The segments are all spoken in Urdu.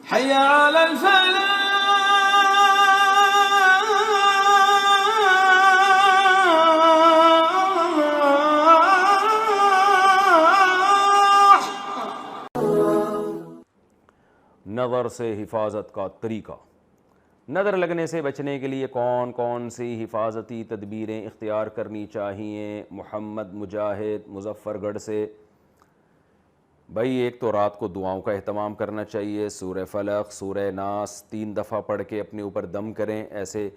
حي على الفلاح. نظر سے حفاظت کا طریقہ. نظر لگنے سے بچنے کے لیے کون کون سی حفاظتی تدبیریں اختیار کرنی چاہیے؟ محمد مجاہد مظفر گڑھ سے. بھائی ایک تو رات کو دعاؤں کا اہتمام کرنا چاہیے. سورہ فلق سورہ ناس 3 دفعہ پڑھ کے اپنے اوپر دم کریں. ایسے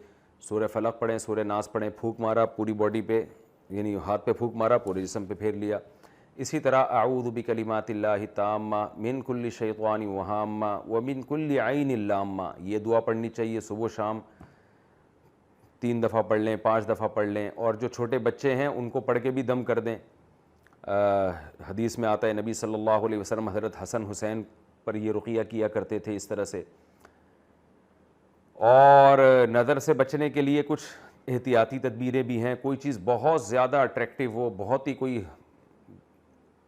سورہ فلق پڑھیں، سورہ ناس پڑھیں، پھونک مارا پوری باڈی پہ، یعنی ہاتھ پہ پھونک مارا پورے جسم پہ پھیر لیا. اسی طرح اعوذ بکلمات اللہ التامہ من کل شیطان وہامہ ومن کل عین لامہ، یہ دعا پڑھنی چاہیے صبح و شام. 3 دفعہ پڑھ لیں، 5 دفعہ پڑھ لیں. اور جو چھوٹے بچے ہیں ان کو پڑھ کے بھی دم کر دیں. حدیث میں آتا ہے نبی صلی اللہ علیہ وسلم حضرت حسن حسین پر یہ رقیہ کیا کرتے تھے اس طرح سے. اور نظر سے بچنے کے لیے کچھ احتیاطی تدبیریں بھی ہیں. کوئی چیز بہت زیادہ اٹریکٹیو ہو، بہت ہی کوئی،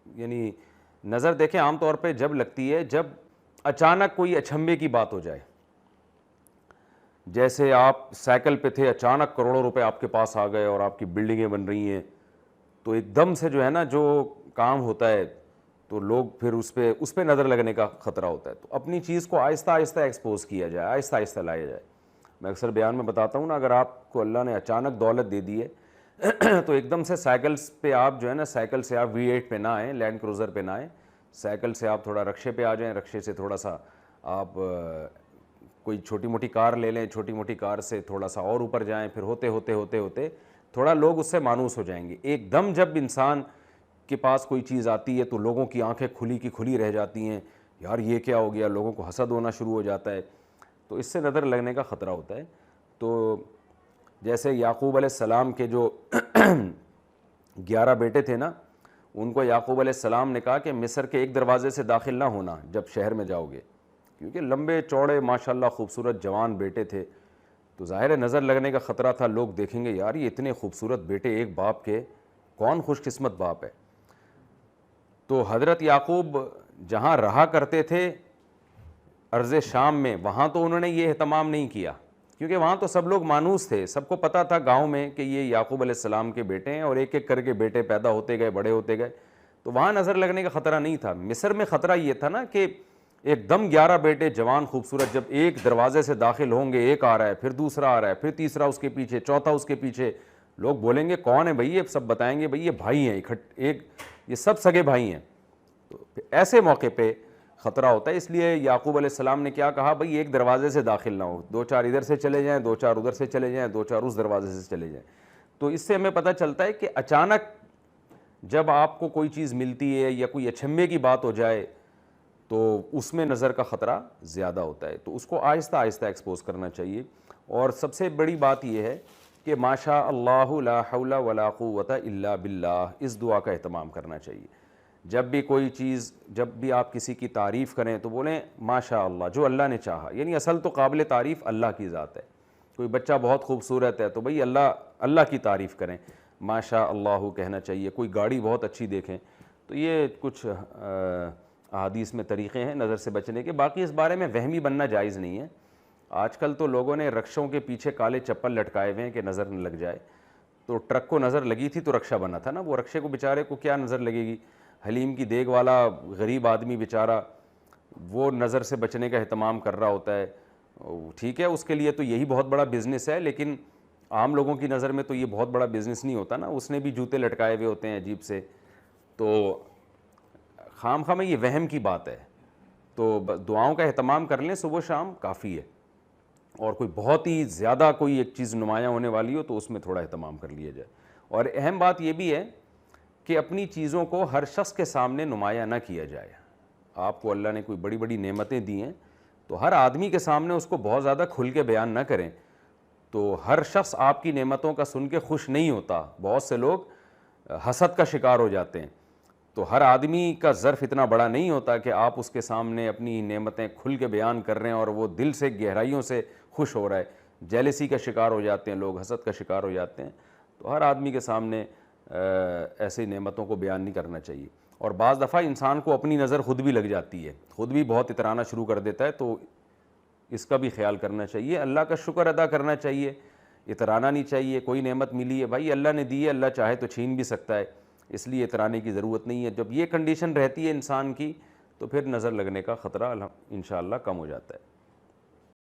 یعنی نظر دیکھیں عام طور پہ جب لگتی ہے جب اچانک کوئی اچھمبے کی بات ہو جائے. جیسے آپ سائیکل پہ تھے، اچانک کروڑوں روپے آپ کے پاس آ گئے اور آپ کی بلڈنگیں بن رہی ہیں، تو ایک دم سے جو ہے نا جو کام ہوتا ہے تو لوگ پھر اس پہ نظر لگنے کا خطرہ ہوتا ہے. تو اپنی چیز کو آہستہ آہستہ ایکسپوز کیا جائے، آہستہ آہستہ لایا جائے. میں اکثر بیان میں بتاتا ہوں نا، اگر آپ کو اللہ نے اچانک دولت دے دی ہے تو ایک دم سے سائیکلز پہ آپ جو ہے نا، سائیکل سے آپ V8 پہ نہ آئیں، لینڈ کروزر پہ نہ آئیں، سائیکل سے آپ تھوڑا رکشے پہ آ جائیں، رکشے سے تھوڑا سا آپ کوئی چھوٹی موٹی کار لے لیں، چھوٹی موٹی کار سے تھوڑا سا اور اوپر جائیں. پھر ہوتے ہوتے ہوتے ہوتے تھوڑا لوگ اس سے مانوس ہو جائیں گے. ایک دم جب انسان کے پاس کوئی چیز آتی ہے تو لوگوں کی آنکھیں کھلی کی کھلی رہ جاتی ہیں، یار یہ کیا ہو گیا، لوگوں کو حسد ہونا شروع ہو جاتا ہے. تو اس سے نظر لگنے کا خطرہ ہوتا ہے. تو جیسے یعقوب علیہ السلام کے جو 11 بیٹے تھے نا، ان کو یعقوب علیہ السلام نے کہا کہ مصر کے ایک دروازے سے داخل نہ ہونا جب شہر میں جاؤ گے، کیونکہ لمبے چوڑے ماشاءاللہ خوبصورت جوان بیٹے تھے. تو ظاہر ہے نظر لگنے کا خطرہ تھا. لوگ دیکھیں گے یار یہ اتنے خوبصورت بیٹے ایک باپ کے، کون خوش قسمت باپ ہے. تو حضرت یعقوب جہاں رہا کرتے تھے ارض شام میں، وہاں تو انہوں نے یہ اہتمام نہیں کیا، کیونکہ وہاں تو سب لوگ مانوس تھے. سب کو پتہ تھا گاؤں میں کہ یہ یعقوب علیہ السلام کے بیٹے ہیں، اور ایک ایک کر کے بیٹے پیدا ہوتے گئے، بڑے ہوتے گئے. تو وہاں نظر لگنے کا خطرہ نہیں تھا. مصر میں خطرہ یہ تھا نا کہ ایک دم 11 بیٹے جوان خوبصورت جب ایک دروازے سے داخل ہوں گے، ایک آ رہا ہے، پھر دوسرا آ رہا ہے، پھر تیسرا اس کے پیچھے، چوتھا اس کے پیچھے، لوگ بولیں گے کون ہے بھائی یہ؟ سب بتائیں گے بھائی یہ بھائی ہیں، یہ سب سگے بھائی ہیں. تو ایسے موقع پہ خطرہ ہوتا ہے. اس لیے یعقوب علیہ السلام نے کیا کہا، بھائی ایک دروازے سے داخل نہ ہو، 2-4 ادھر سے چلے جائیں، 2-4 ادھر سے چلے جائیں، 2-4 اس دروازے سے چلے جائیں. تو اس سے ہمیں پتہ چلتا ہے کہ اچانک جب آپ کو کوئی چیز ملتی ہے یا کوئی اچھمبے کی بات ہو جائے تو اس میں نظر کا خطرہ زیادہ ہوتا ہے. تو اس کو آہستہ آہستہ ایکسپوز کرنا چاہیے. اور سب سے بڑی بات یہ ہے کہ ماشاء اللہ لا حول ولا قوت الا باللہ، اس دعا کا اہتمام کرنا چاہیے. جب بھی کوئی چیز، جب بھی آپ کسی کی تعریف کریں تو بولیں ماشاء اللہ، جو اللہ نے چاہا. یعنی اصل تو قابل تعریف اللہ کی ذات ہے. کوئی بچہ بہت خوبصورت ہے تو بھئی اللہ کی تعریف کریں، ماشاء اللہ کہنا چاہیے. کوئی گاڑی بہت اچھی دیکھیں. تو یہ کچھ احادیث میں طریقے ہیں نظر سے بچنے کے. باقی اس بارے میں وہمی بننا جائز نہیں ہے. آج کل تو لوگوں نے رکشوں کے پیچھے کالے چپل لٹکائے ہوئے ہیں کہ نظر نہ لگ جائے. تو ٹرک کو نظر لگی تھی تو رکشہ بنا تھا نا، وہ رکشے کو بیچارے کو کیا نظر لگے گی؟ حلیم کی دیگ والا غریب آدمی بیچارہ وہ نظر سے بچنے کا اہتمام کر رہا ہوتا ہے. ٹھیک ہے اس کے لیے تو یہی بہت بڑا بزنس ہے، لیکن عام لوگوں کی نظر میں تو یہ بہت بڑا بزنس نہیں ہوتا نا. اس نے بھی جوتے لٹکائے ہوئے ہوتے ہیں عجیب سے. تو خام خواہ میں یہ وہم کی بات ہے. تو دعاؤں کا اہتمام کر لیں صبح و شام کافی ہے. اور کوئی بہت ہی زیادہ کوئی ایک چیز نمایاں ہونے والی ہو تو اس میں تھوڑا اہتمام کر لیا جائے. اور اہم بات یہ بھی ہے کہ اپنی چیزوں کو ہر شخص کے سامنے نمایاں نہ کیا جائے. آپ کو اللہ نے کوئی بڑی بڑی نعمتیں دی ہیں تو ہر آدمی کے سامنے اس کو بہت زیادہ کھل کے بیان نہ کریں. تو ہر شخص آپ کی نعمتوں کا سن کے خوش نہیں ہوتا. بہت سے لوگ حسد کا شکار ہو جاتے ہیں. تو ہر آدمی کا ظرف اتنا بڑا نہیں ہوتا کہ آپ اس کے سامنے اپنی نعمتیں کھل کے بیان کر رہے ہیں اور وہ دل سے گہرائیوں سے خوش ہو رہا ہے. جیلسی کا شکار ہو جاتے ہیں لوگ، حسد کا شکار ہو جاتے ہیں. تو ہر آدمی کے سامنے ایسی نعمتوں کو بیان نہیں کرنا چاہیے. اور بعض دفعہ انسان کو اپنی نظر خود بھی لگ جاتی ہے, خود بھی بہت اترانا شروع کر دیتا ہے, تو اس کا بھی خیال کرنا چاہیے, اللہ کا شکر ادا کرنا چاہیے, اترانا نہیں چاہیے. کوئی نعمت ملی ہے بھائی اللہ نے دی ہے, اللہ چاہے تو چھین بھی سکتا ہے, اس لیے اترانے کی ضرورت نہیں ہے. جب یہ کنڈیشن رہتی ہے انسان کی تو پھر نظر لگنے کا خطرہ انشاءاللہ کم ہو جاتا ہے.